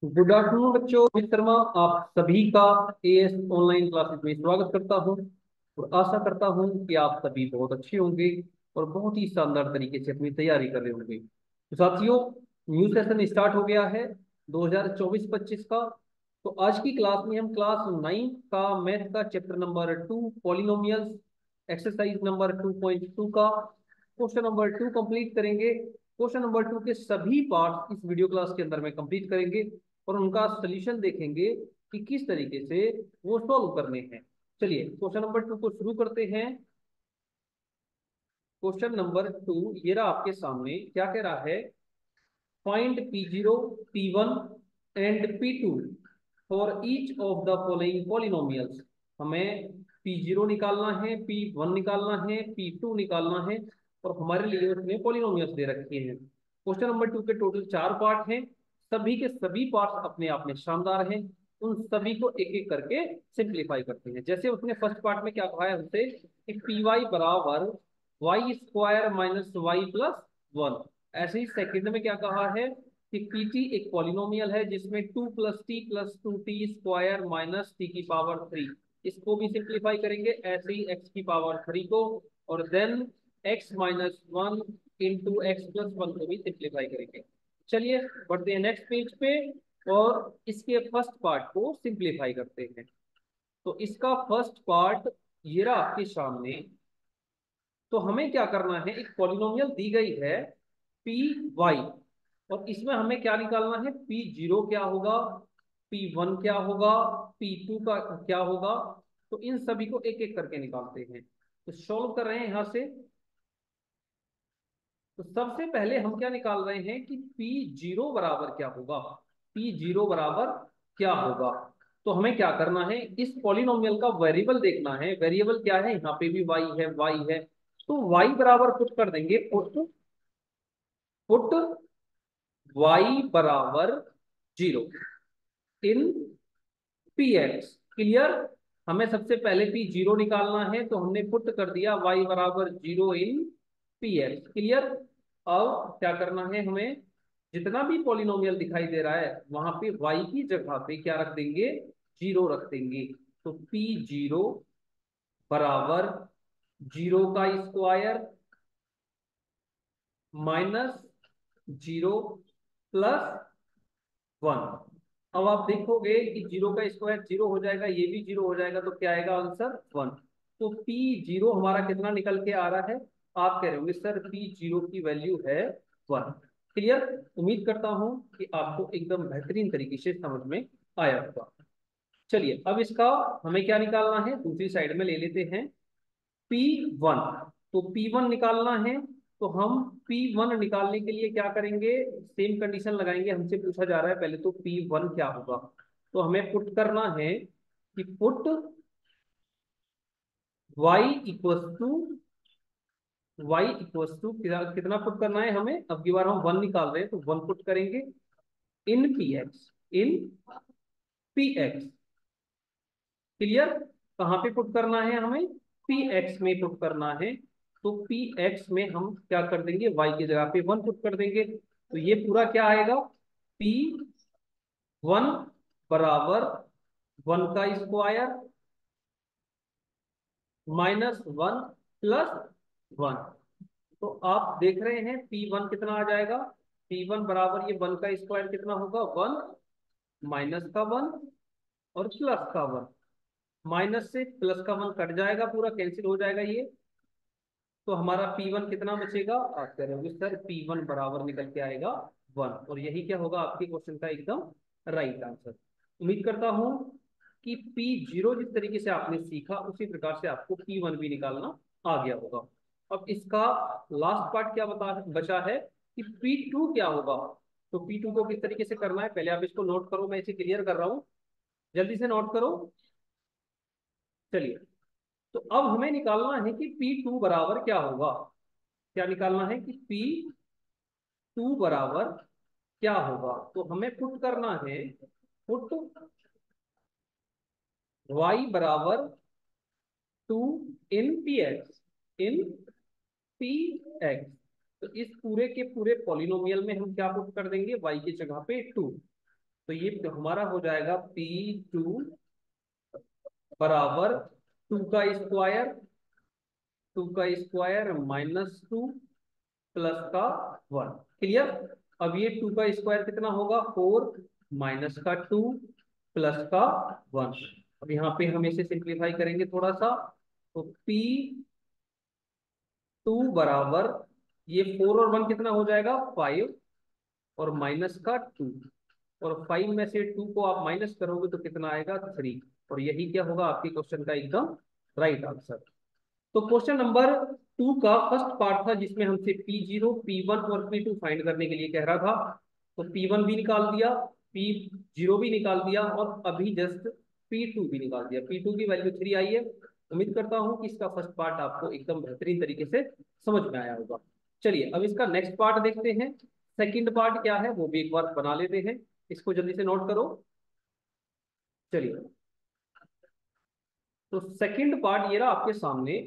Good afternoon बच्चों। रोहित शर्मा आप सभी का एएस ऑनलाइन क्लासेस में स्वागत करता हूं और आशा करता हूं कि आप सभी बहुत अच्छे होंगे और बहुत ही शानदार तरीके से अपनी तैयारी कर रहे होंगे। तो साथियों, न्यू सेशन स्टार्ट हो गया है 2024-25 का। तो आज की क्लास में हम क्लास 9 का मैथ का chapter number 2 polynomials exercise number 2.2 का क्वेश्चन नंबर 2 कंप्लीट करेंगे। क्वेश्चन नंबर 2 के सभी पार्ट इस वीडियो क्लास के अंदर में कंप्लीट करेंगे और उनका सोल्यूशन देखेंगे कि किस तरीके से वो सॉल्व करने हैं। चलिए क्वेश्चन नंबर 2 को शुरू करते हैं। क्वेश्चन नंबर 2 ये रहा आपके सामने, क्या कह रहा है? Find P0, P1 and P2 for each of the following polynomials. हमें P0 निकालना है, P1 निकालना है, P2 निकालना है और हमारे लिए उसमें पॉलिनोमियल्स दे रखे हैं। क्वेश्चन नंबर 2 के टोटल 4 पार्ट हैं। सभी के सभी पार्ट अपने आप में शानदार हैं। उन सभी को एक एक करके सिंप्लीफाई करते हैं। जैसे उसने फर्स्ट पार्ट में क्या कहा है हमसे कि पी वाई बराबर Y square minus Y plus one. ऐसे ही सेकंड में क्या कहा है कि पीटी एक पॉलिनोमियल है जिसमें 2 + t + 2t² माइनस टी की पावर 3। इसको भी सिंप्लीफाई करेंगे ऐसे ही x की पावर 3 को, और देन x-1 इंटू x+1 को भी सिंप्लीफाई करेंगे। चलिए बढ़ते हैं नेक्स्ट पेज पे और इसके फर्स्ट पार्ट को सिंप्लीफाई करते हैं। तो इसका फर्स्ट पार्ट ये रहा आपके सामने। तो हमें क्या करना है, एक पॉलिनोमियल दी गई है पी वाई और इसमें हमें क्या निकालना है, P0 क्या होगा, P1 क्या होगा, P2 का क्या होगा। तो इन सभी को एक एक करके निकालते हैं। तो सॉल्व कर रहे हैं यहां से। तो सबसे पहले हम क्या निकाल रहे हैं कि P0 बराबर क्या होगा। P0 बराबर क्या होगा, तो हमें क्या करना है, इस पॉलिनोमियल का वेरिएबल देखना है। वेरिएबल क्या है, यहाँ पे भी y है। तो y बराबर पुट कर देंगे, पुट पुट y बराबर 0 इन पी एक्स। क्लियर? हमें सबसे पहले P0 निकालना है तो हमने पुट कर दिया y बराबर 0 इन पी एक्स। क्लियर? अब क्या करना है, हमें जितना भी पॉलिनोमियल दिखाई दे रहा है वहां पे y की जगह पे क्या रख देंगे, 0 रख देंगे। तो P0 बराबर 0 का स्क्वायर माइनस 0 +1। अब आप देखोगे कि 0 का स्क्वायर 0 हो जाएगा, ये भी 0 हो जाएगा, तो क्या आएगा आंसर 1। तो P0 हमारा कितना निकल के आ रहा है? आप कह रहे होंगे सर P0 की वैल्यू है 1। क्लियर? उम्मीद करता हूं कि आपको एकदम बेहतरीन तरीके से समझ में आया होगा। चलिए अब इसका हमें क्या निकालना है, दूसरी साइड में ले लेते हैं P1। तो P1 निकालना है तो हम P1 निकालने के लिए क्या करेंगे, सेम कंडीशन लगाएंगे। हमसे पूछा जा रहा है पहले तो P1 क्या होगा। तो हमें पुट करना है कि पुट y इक्वल्स टू कितना पुट करना है हमें। अब की बार हम 1 निकाल रहे हैं तो 1 पुट करेंगे इन P X, in P x. Clear? कहाँ पे पुट करना है हमें, पी एक्स में पुट करना है। तो पी एक्स में हम क्या कर देंगे, वाई की जगह पे 1 पुट कर देंगे। तो ये पूरा क्या आएगा, P1 बराबर 1 का स्क्वायर -1 + 1। तो आप देख रहे हैं P1 कितना आ जाएगा। P1 बराबर ये 1 का स्क्वायर कितना होगा, 1 माइनस का 1 और प्लस का 1। माइनस से प्लस का 1 कट जाएगा, पूरा कैंसिल हो जाएगा ये। तो हमारा P1 कितना बचेगा, आप कह रहे होंगे सर P1 बराबर निकल के आएगा 1। और यही क्या होगा आपके क्वेश्चन का एकदम राइट आंसर। उम्मीद करता हूं कि P0 जिस तरीके से आपने सीखा उसी प्रकार से आपको P1 भी निकालना आ गया होगा। अब इसका लास्ट पार्ट क्या बचा है कि P2 क्या होगा। तो P2 को किस तरीके से करना है, पहले आप इसको नोट करो, मैं इसे क्लियर कर रहा हूं, जल्दी से नोट करो। चलिए, तो अब हमें निकालना है कि P2 बराबर क्या होगा। क्या निकालना है कि P2 बराबर क्या होगा। तो हमें पुट करना है, पुट y बराबर 2 in P X, in P X. तो इस पूरे के पूरे पॉलिनोमियल में हम क्या पुट कर देंगे, y की जगह पे 2। तो ये हमारा हो जाएगा P2 बराबर 2 का स्क्वायर, 2 का स्क्वायर -2 प्लस का 1। क्लियर। अब ये 2 का स्क्वायर कितना होगा 4, -2 प्लस का 1। अब यहाँ पे हम इसे सिंप्लीफाई करेंगे थोड़ा सा, तो P2 बराबर ये 4 और 1 कितना हो जाएगा 5, और -2, और 5 में से 2 को आप माइनस करोगे तो कितना आएगा 3। और यही क्या होगा आपके क्वेश्चन का एकदम राइट आंसर। तो क्वेश्चन नंबर 2 का फर्स्ट पार्ट था जिसमें हमसे P0, P1 और P2 फाइंड करने के लिए कह रहा था। तो P1 भी निकाल दिया, P0 भी निकाल दिया, और अभी जस्ट P2 भी निकाल दिया। P2 की वैल्यू 3 आई है। उम्मीद करता हूं कि इसका फर्स्ट पार्ट आपको एकदम बेहतरीन तरीके से समझ में आया होगा। चलिए अब इसका नेक्स्ट पार्ट देखते हैं। सेकंड पार्ट क्या है वो भी एक बार बना लेते हैं, इसको जल्दी से नोट करो। चलिए, तो सेकंड पार्ट ये रहा आपके सामने।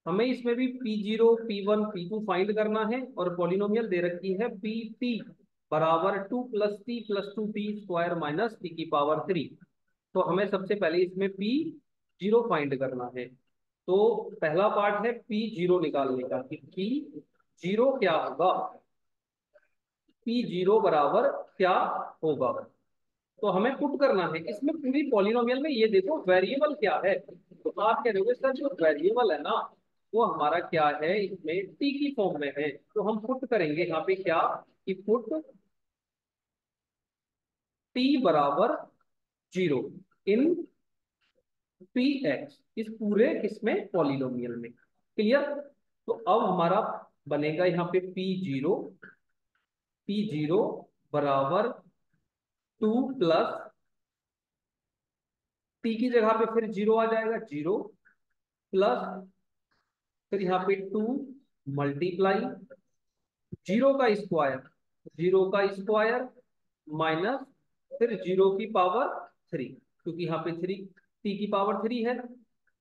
हमें इसमें भी P0, P1, P2 फाइंड करना है, और पॉलिनोमियल दे रखी है Pt बराबर 2 + t + 2t² - t की पावर 3। तो हमें सबसे पहले इसमें P0 फाइंड करना है। तो पहला पार्ट है P0 निकालने का कि P0 क्या होगा, P0 बराबर क्या होगा। तो हमें पुट करना है इसमें पूरी पॉलिनोमियल में। ये देखो वेरिएबल क्या है, तो आप कह रहे हो सर जो वेरिएबल है ना वो हमारा क्या है, इसमें टी की फॉर्म में है। तो हम पुट करेंगे यहाँ पे क्या, कि पुट टी बराबर 0 इन पी एक्स, इस पूरे किसमें पॉलिनोमियल में। क्लियर। तो अब हमारा बनेगा यहाँ पे P0 बराबर 2 प्लस टी की जगह पे फिर 0 आ जाएगा, 0 प्लस फिर यहाँ पे 2 मल्टीप्लाई 0 का स्क्वायर, 0 का स्क्वायर माइनस फिर 0 की पावर 3, क्योंकि यहाँ पे 3 t की पावर 3 है।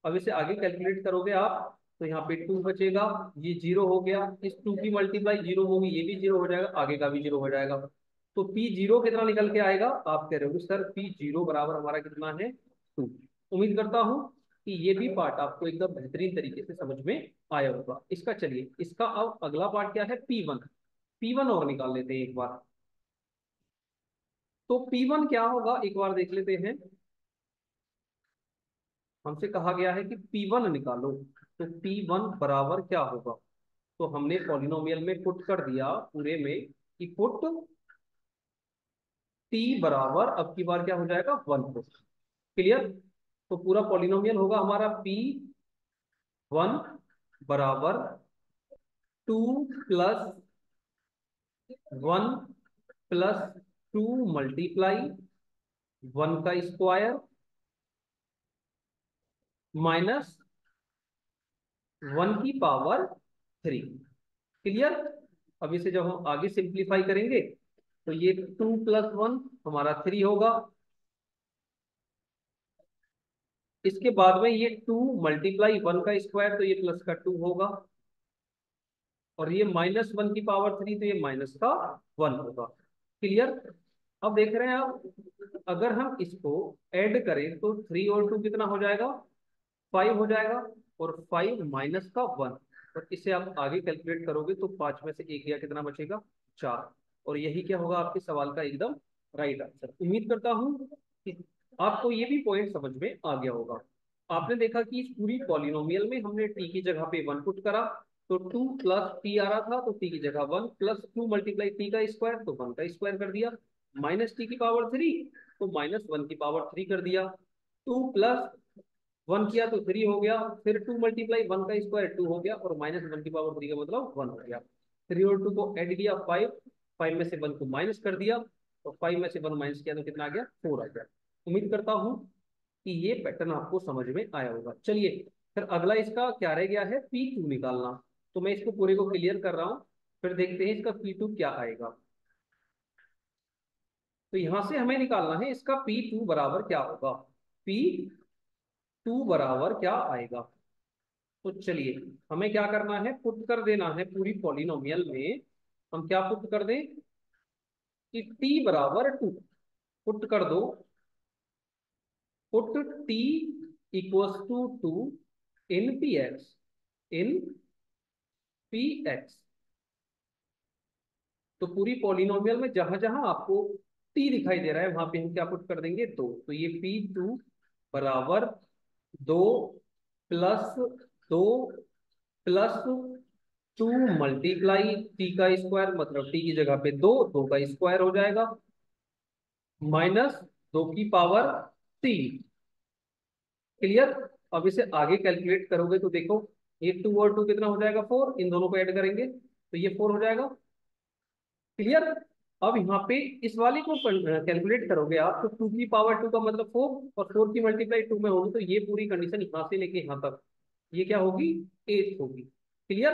अब इसे आगे कैलकुलेट करोगे आप तो यहाँ पे 2 बचेगा, ये 0 हो गया, इस 2 की मल्टीप्लाई 0 होगी, ये भी 0 हो जाएगा, आगे का भी 0 हो जाएगा। तो P0 कितना निकल के आएगा, आप कह रहे हो सर P0 बराबर हमारा कितना है 2। उम्मीद करता हूँ कि ये भी पार्ट आपको एकदम बेहतरीन तरीके से समझ में आया होगा। इसका चलिए इसका अब अगला पार्ट क्या है P1। P1 और निकाल लेते हैं एक बार। तो P1 क्या होगा एक बार देख लेते हैं। हमसे कहा गया है कि P1 निकालो, तो P1 बराबर क्या होगा। तो हमने पॉलिनोमियल में पुट कर दिया पूरे में कि पुट t बराबर अब की बार क्या हो जाएगा 1 पुट। क्लियर। तो पूरा पॉलिनोमियल होगा हमारा P1 बराबर 2 प्लस 1 प्लस 2 मल्टीप्लाई 1 का स्क्वायर माइनस 1 की पावर 3। क्लियर। अब इसे जब हम आगे सिंप्लीफाई करेंगे तो ये 2 + 1 हमारा 3 होगा। इसके बाद में ये 2 मल्टीप्लाई 1 का स्क्वायर, तो ये +2 होगा, और ये -1 की पावर 3, तो ये -1 होगा। क्लियर। अब देख रहे हैं आप, अगर हम इसको ऐड करें तो 3 और 2 कितना हो जाएगा 5 हो जाएगा, और 5 -1। और इसे आप आगे कैलकुलेट करोगे तो 5 में से 1 गया, कितना बचेगा 4। और यही क्या होगा आपके सवाल का एकदम राइट आंसर। उम्मीद करता हूं कि आपको ये भी पॉइंट समझ में आ गया होगा। आपने देखा कि इस पूरी पॉलिनोमियल में हमने टी की जगह पे 1 पुट करा, तो 2 प्लस टी आ रहा था, तो टी की जगह 1 प्लस 2 मल्टीप्लाई टी का स्क्वायर, तो 1 का स्क्वायर कर दिया, माइनस टी की पावर 3, तो -1 की पावर 3 कर दिया, 2 प्लस 1 किया तो 3 हो गया, फिर 2 मल्टीप्लाई 1 का स्क्वायर 2 हो गया, और -1 की पावर 3 का मतलब 1 हो गया। 3 और 2 को ऐड किया 5, 5 में से 1 को माइनस कर दिया, तो 5 में से 1 माइनस किया तो कितना आ गया 4 आ गया। उम्मीद करता हूँ कि ये पैटर्न आपको समझ में आया होगा। चलिए फिर अगला इसका क्या रह गया है P2 निकालना। तो मैं इसको पूरे को क्लियर कर रहा हूँ, फिर देखते हैं इसका P2 क्या आएगा। तो यहां से हमें निकालना है इसका P2 बराबर क्या होगा, P2 बराबर क्या आएगा। तो चलिए हमें क्या करना है, पुट कर देना है पूरी पॉलिनोमियल में। हम क्या पुट कर दें कि t बराबर 2, पुट कर दो, put t equals to 2 in P X, in P X. तो पूरी पॉलिनोमियल में जहां जहां आपको t दिखाई दे रहा है वहां पे हम क्या पुट कर देंगे, 2। तो ये p2 बराबर 2 प्लस 2 प्लस 2 मल्टीप्लाई टी का स्क्वायर, मतलब टी की जगह पे 2, 2 का स्क्वायर हो जाएगा, माइनस 2 की पावर 3। क्लियर। अब इसे आगे कैलकुलेट करोगे तो देखो, ये 2 और 2 कितना हो जाएगा, 4। इन दोनों को ऐड करेंगे तो ये 4 हो जाएगा। क्लियर। अब यहाँ पे इस वाले को कैलकुलेट करोगे आप तो 2 की पावर 2 का मतलब 4, और 4 की मल्टीप्लाई 2 में होगी, तो ये पूरी कंडीशन यहाँ से लेके यहाँ तक ये क्या होगी, 8 होगी। क्लियर।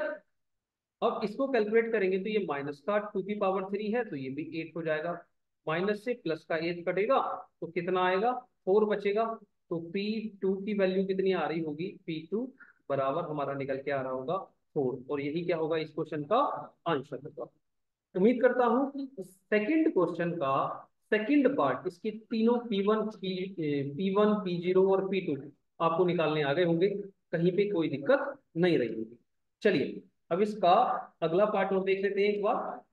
अब इसको कैलकुलेट करेंगे तो ये माइनस का 2 की पावर 3 है तो ये भी 8 हो जाएगा। माइनस से प्लस का 8 कटेगा तो कितना आएगा, 4 बचेगा। तो P2 की वैल्यू कितनी आ रही होगी, P2 बराबर हमारा निकल के आ रहा होगा 4, और यही क्या होगा इस क्वेश्चन का आंसर होगा। उम्मीद करता हूं कि सेकंड क्वेश्चन का सेकंड पार्ट, इसके तीनों P1 P0 और P2 आपको निकालने आ गए होंगे, कहीं पे कोई दिक्कत नहीं रही होगी। चलिए अब इसका अगला पार्ट और देख लेते हैं एक बार।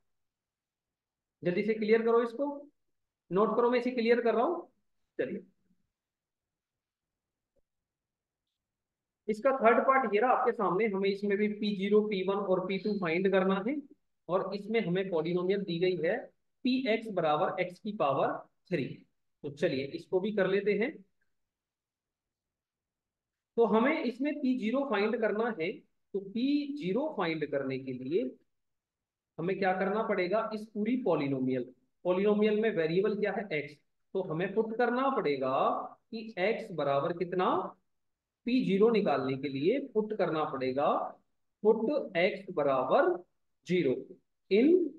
जल्दी से क्लियर करो इसको, नोट करो, मैं इसे क्लियर कर रहा हूं। चलिए इसका थर्ड पार्ट ये रहा आपके सामने। हमें इसमें भी P0 P1 और P2 फाइंड करना है, और इसमें हमें पॉलिनोमियल दी गई है Px बराबर x की पावर 3। तो चलिए इसको भी कर लेते हैं। तो हमें इसमें P0 फाइंड करना है, तो P0 फाइंड करने के लिए हमें क्या करना पड़ेगा, इस पूरी पॉलिनोमियल पॉलिनोमियल में वेरिएबल क्या है, x। तो हमें पुट करना पड़ेगा कि x बराबर कितना, P0 निकालने के लिए पुट करना पड़ेगा, पुट x बराबर 0 इन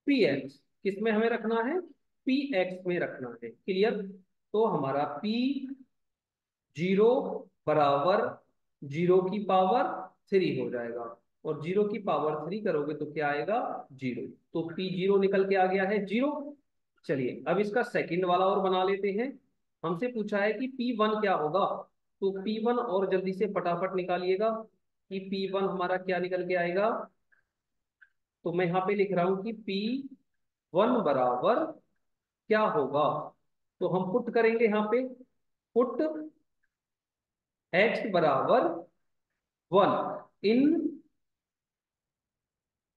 Px। किसमें हमें रखना है, Px में रखना है। क्लियर। तो हमारा P0 बराबर 0 की पावर 3 हो जाएगा, और 0 की पावर 3 करोगे तो क्या आएगा, 0। तो P0 निकल के आ गया है 0। चलिए अब इसका सेकंड वाला और बना लेते हैं। हमसे पूछा है कि P1 क्या होगा, तो P1 और जल्दी से फटाफट निकालिएगा कि P1 हमारा क्या निकल के आएगा। तो मैं यहाँ पे लिख रहा हूँ कि P1 बराबर क्या होगा, तो हम पुट करेंगे यहाँ पे, पुट x बराबर 1 इन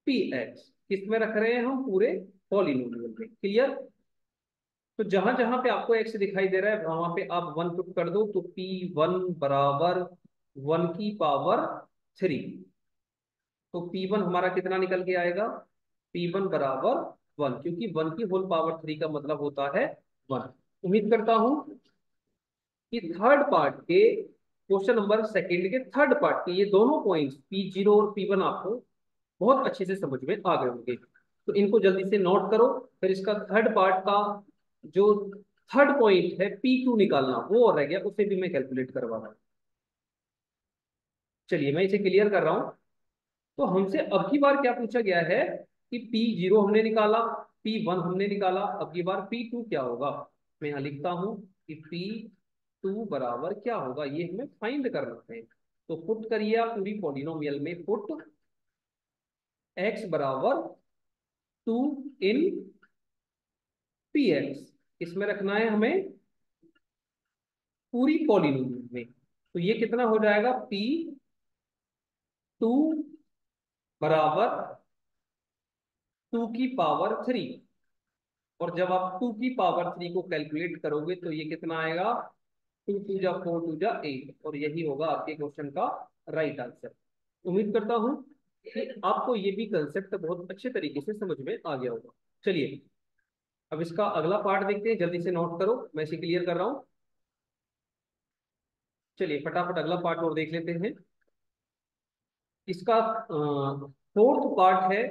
Px। किस में रख रहे हैं हम, पूरे पॉलिनोमियल में। क्लियर। तो जहां जहां पे आपको x दिखाई दे रहा है वहां पे आप 1 पुट कर दो, तो P1 बराबर 1 की पावर 3। तो P1 हमारा कितना निकल के आएगा, P1 बराबर 1, क्योंकि 1 की होल पावर 3 का मतलब होता है 1। उम्मीद करता हूं कि थर्ड पार्ट के क्वेश्चन नंबर सेकंड के थर्ड पार्ट के ये दोनों पॉइंट्स P0 और P1 आपको बहुत अच्छे से समझ में आ गए होंगे। तो इनको जल्दी से नोट करो। फिर इसका थर्ड पार्ट का जो थर्ड पॉइंट है P2 निकालना, वो और रह गया, उसे भी मैं कैलकुलेट करवा रहा हूँ। चलिए मैं इसे क्लियर कर रहा हूँ। तो हमसे अब की बार क्या पूछा गया है कि P0 हमने निकाला, P1 हमने निकाला, अब की बार P2 क्या होगा। मैं यहाँ लिखता हूँ कि P2 बराबर क्या होगा, ये हमें फाइंड करना है। तो पुट करिए आप पूरी पॉलिनोमियल में, पुट x बराबर 2 इन Px। इसमें रखना है हमें पूरी पॉलिनोमियल में। तो ये कितना हो जाएगा, P2 बराबर 2 की पावर 3। और जब आप 2 की पावर 3 को कैलकुलेट करोगे तो ये कितना आएगा, 2 टू जा 4 टू जा 8, और यही होगा आपके क्वेश्चन का राइट आंसर। उम्मीद करता हूं कि आपको ये भी कंसेप्ट बहुत अच्छे तरीके से समझ में आ गया होगा। चलिए अब इसका अगला पार्ट देखते हैं, जल्दी से नोट करो, मैं इसे क्लियर कर रहा हूँ। चलिए फटाफट अगला पार्ट और देख लेते हैं। इसका फोर्थ पार्ट है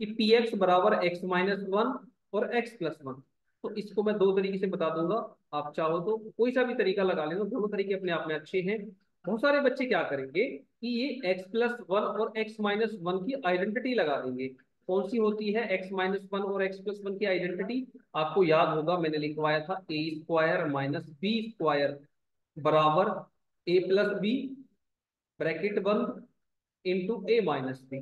कि पी एक्स बराबर एक्स माइनस वन और एक्स प्लस वन। तो इसको मैं दो तरीके से बता दूंगा, आप चाहो तो कोई सा भी तरीका लगा लेना, दोनों तरीके अपने आप में अच्छे हैं। बहुत सारे बच्चे क्या करेंगे कि ये एक्स प्लस वन और एक्स माइनस वन की आइडेंटिटी लगा देंगे, कौन सी होती है x माइनस वन और x प्लस वन की आइडेंटिटी? आपको याद होगा मैंने लिखवाया था ए स्क्वायर माइनस बी स्क्वायर बराबर ए प्लस बी ब्रैकेट बंद इंटू ए माइनस बी।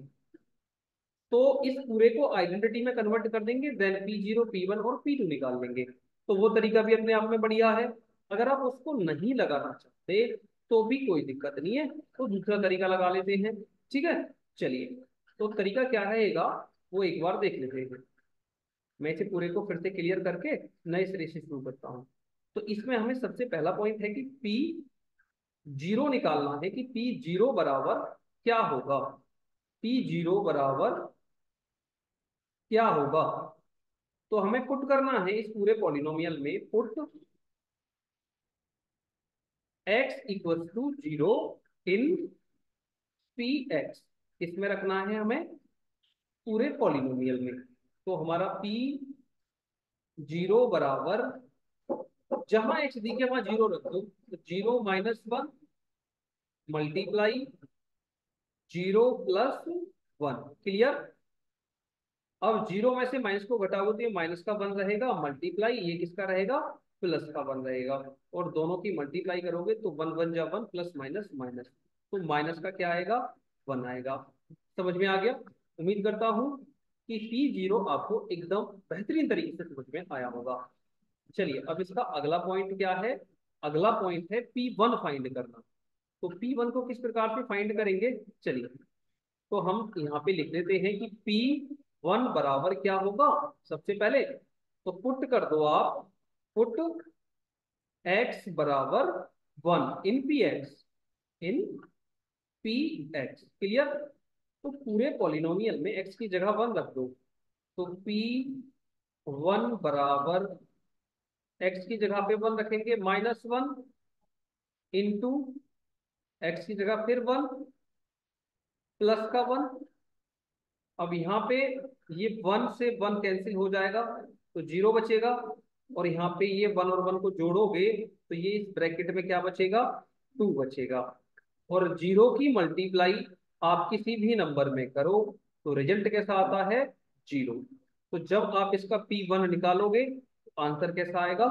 तो इस पूरे को आइडेंटिटी में कन्वर्ट कर देंगे, देन P0 P1 और P2 निकाल लेंगे। तो वो तरीका भी अपने आप में बढ़िया है। अगर आप उसको नहीं लगाना चाहते तो भी कोई दिक्कत नहीं है, तो दूसरा तरीका लगा लेते हैं। ठीक है, चलिए। तो तरीका क्या रहेगा वो एक बार देख लेते हैं। मैं इसे पूरे को फिर से क्लियर करके नए सिरे से शुरू करता हूँ। तो इसमें हमें सबसे पहला पॉइंट है कि P0 निकालना है कि P0 बराबर क्या होगा। P0 बराबर क्या होगा, तो हमें पुट करना है इस पूरे पॉलिनोमियल में, put x equal to 0 in P X. इसमें रखना है हमें पूरे पॉलिनोमियल में। तो हमारा P0 बराबर, जहां x दिखे वहां 0 रख दो, तो 0 - 1 मल्टीप्लाई 0 + 1। क्लियर? अब 0 में से माइनस को घटाओगे तो ये माइनस का 1 रहेगा, मल्टीप्लाई ये किसका रहेगा, प्लस का 1 रहेगा। और दोनों की मल्टीप्लाई करोगे तो 1 1 जा 1, प्लस माइनस माइनस, तो माइनस का क्या आएगा, 1 आएगा। समझ में आ गया? उम्मीद करता हूं कि P0 आपको एकदम बेहतरीन तरीके से समझ में आया होगा। चलिए, अब इसका अगला पॉइंट क्या है? अगला पॉइंट है P1 फाइंड करना। तो P1 को किस प्रकार से फाइंड करेंगे, चलिए। तो हम यहाँ पे लिख देते हैं कि P1 बराबर क्या होगा। सबसे पहले तो पुट कर दो आप, पुट x बराबर 1 इन P X, in P x. Clear? तो पूरे पॉलिनोमियल में x की जगह 1 रख दो। तो P1 बराबर x की जगह पे 1 रखेंगे, -1 इंटू एक्स की जगह फिर 1 प्लस का 1। अब यहाँ पे ये 1 से 1 कैंसिल हो जाएगा तो 0 बचेगा, और यहाँ पे ये 1 और 1 को जोड़ोगे तो ये इस ब्रैकेट में क्या बचेगा, 2 बचेगा। और 0 की मल्टीप्लाई आप किसी भी नंबर में करो तो रिजल्ट कैसा आता है, 0। तो जब आप इसका P1 निकालोगे तो आंसर कैसा आएगा,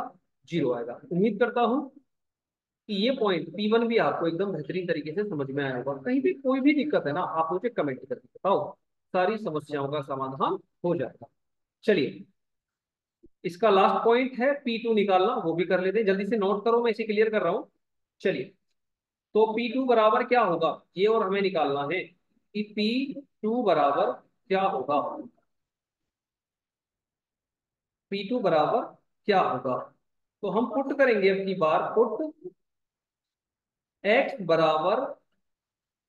0 आएगा। उम्मीद करता हूं कि ये पॉइंट P1 भी आपको एकदम बेहतरीन तरीके से समझ में आया होगा। कहीं भी कोई भी दिक्कत है ना, आप मुझे कमेंट करके बताओ, सारी समस्याओं का समाधान हो जाएगा। चलिए, इसका लास्ट पॉइंट है P2 निकालना, वो भी कर लेते हैं। जल्दी से नोट करो, मैं इसे क्लियर कर रहा हूं। चलिए, तो P2 बराबर क्या होगा, ये और हमें निकालना है कि P2 बराबर क्या होगा। P2 बराबर क्या होगा, तो हम पुट करेंगे अब की बार, पुट x बराबर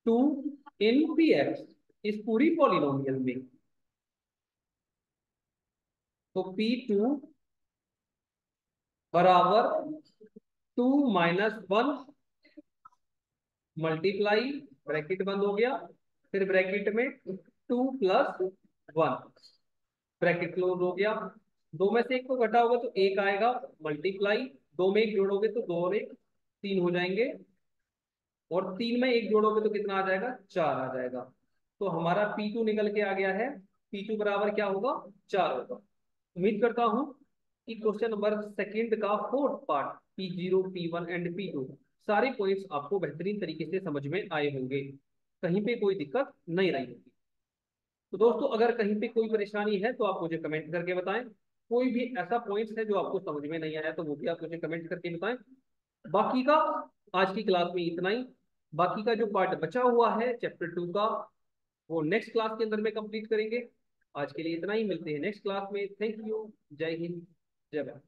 2 इन पी एक्स, इस पूरी पॉलिनोमियल में। तो P2 बराबर 2 - 1 मल्टीप्लाई, ब्रैकेट बंद हो गया, फिर ब्रैकेट में 2 + 1 ब्रैकेट क्लोज हो गया। दो में से एक को घटाओगे तो एक आएगा, मल्टीप्लाई, दो में एक जोड़ोगे तो दो और एक 3 हो जाएंगे, और 3 में एक जोड़ोगे तो कितना आ जाएगा, 4 आ जाएगा। तो हमारा P2 निकल के आ गया है, P2 बराबर क्या होगा, 4 होगा। उम्मीद करता हूं कि क्वेश्चन नंबर सेकंड का fourth part P0 P1 and P2 सारे पॉइंट्स आपको बेहतरीन तरीके से समझ में आए होंगे, कहीं पे कोई दिक्कत नहीं रही होगी। तो दोस्तों, अगर कहीं पे कोई परेशानी है तो आप मुझे कमेंट करके बताएं। कोई भी ऐसा पॉइंट्स है जो आपको समझ में नहीं आया तो वो भी आप मुझे कमेंट करके बताएं। बाकी का आज की क्लास में इतना ही। बाकी का जो पार्ट बचा हुआ है चैप्टर 2 का, वो नेक्स्ट क्लास के अंदर में कंप्लीट करेंगे। आज के लिए इतना ही, मिलते हैं नेक्स्ट क्लास में। थैंक यू, जय हिंद, जय भारत।